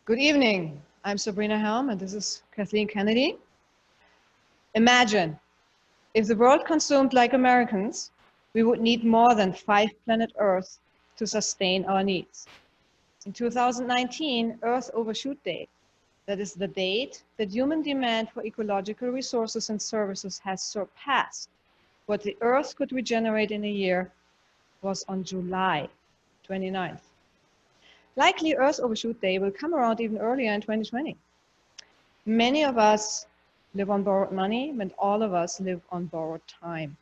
Good evening. I'm Sabrina Helm, and this is Kathleen Kennedy. Imagine if the world consumed like Americans, we would need more than 5 planet Earth to sustain our needs. In 2019, Earth Overshoot Day, that is the date that human demand for ecological resources and services has surpassed what the Earth could regenerate in a year, was on July 29th. Likely, Earth Overshoot Day will come around even earlier in 2020. Many of us live on borrowed money, and all of us live on borrowed time.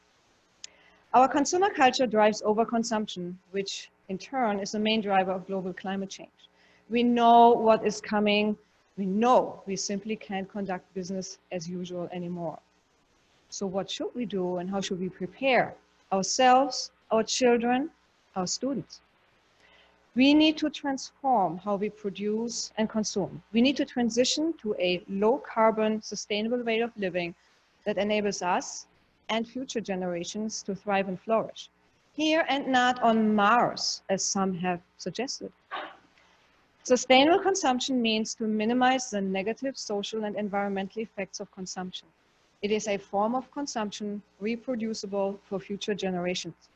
Our consumer culture drives overconsumption, which in turn is the main driver of global climate change. We know what is coming. We know we simply can't conduct business as usual anymore. So what should we do, and how should we prepare ourselves, our children, our students? We need to transform how we produce and consume. We need to transition to a low carbon, sustainable way of living that enables us and future generations to thrive and flourish, here and not on Mars, as some have suggested. Sustainable consumption means to minimize the negative social and environmental effects of consumption. It is a form of consumption reproducible for future generations.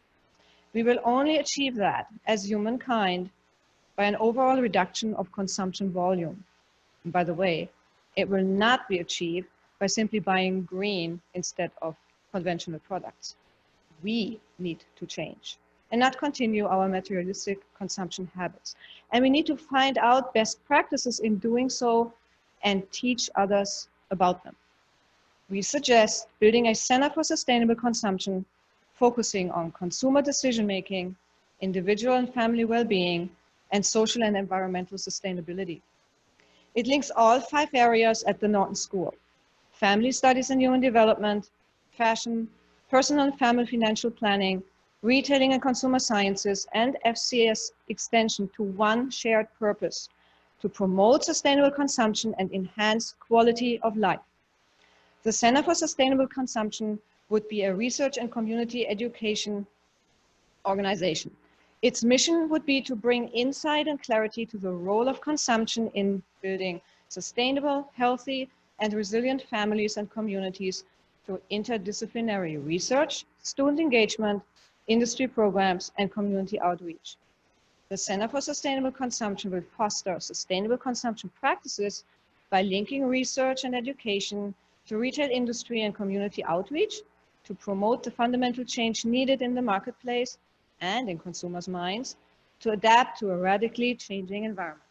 We will only achieve that as humankind by an overall reduction of consumption volume. And by the way, it will not be achieved by simply buying green instead of conventional products. We need to change and not continue our materialistic consumption habits. And we need to find out best practices in doing so and teach others about them. We suggest building a Center for Sustainable Consumption, focusing on consumer decision-making, individual and family well-being, and social and environmental sustainability. It links all 5 areas at the Norton School: family studies and human development, fashion, personal and family financial planning, retailing and consumer sciences, and FCS extension to one shared purpose: to promote sustainable consumption and enhance quality of life. The Center for Sustainable Consumption would be a research and community education organization. Its mission would be to bring insight and clarity to the role of consumption in building sustainable, healthy, and resilient families and communities through interdisciplinary research, student engagement, industry programs, and community outreach. The Center for Sustainable Consumption will foster sustainable consumption practices by linking research and education to retail industry and community outreach, to promote the fundamental change needed in the marketplace and in consumers' minds to adapt to a radically changing environment.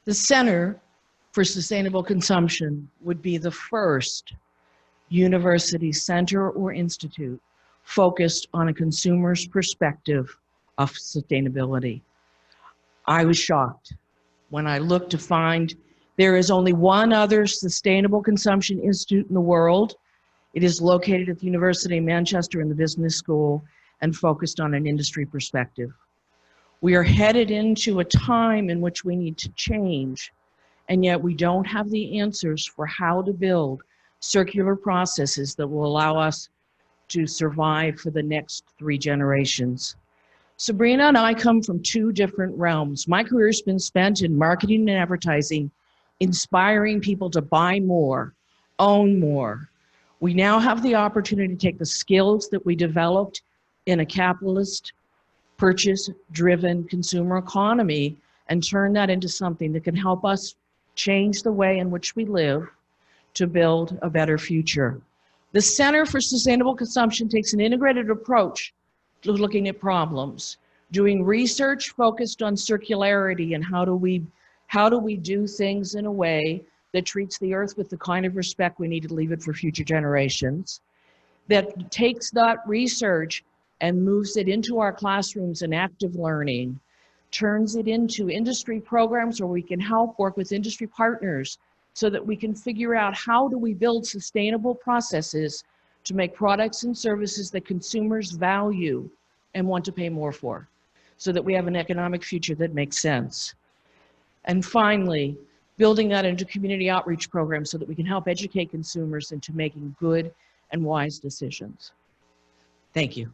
The Center for Sustainable Consumption would be the first university center or institute focused on a consumer's perspective of sustainability. I was shocked when I looked to find there is only one other sustainable consumption institute in the world. It is located at the University of Manchester in the Business School and focused on an industry perspective. We are headed into a time in which we need to change, and yet we don't have the answers for how to build circular processes that will allow us to survive for the next 3 generations. Sabrina and I come from 2 different realms. My career's been spent in marketing and advertising, inspiring people to buy more, own more. We now have the opportunity to take the skills that we developed in a capitalist, purchase-driven consumer economy and turn that into something that can help us change the way in which we live to build a better future. The Center for Sustainable Consumption takes an integrated approach to looking at problems, doing research focused on circularity and how do we do things in a way that treats the earth with the kind of respect we need to leave it for future generations, that takes that research and moves it into our classrooms in active learning, turns it into industry programs where we can help work with industry partners so that we can figure out how do we build sustainable processes to make products and services that consumers value and want to pay more for, so that we have an economic future that makes sense. And finally, building that into community outreach programs so that we can help educate consumers into making good and wise decisions. Thank you.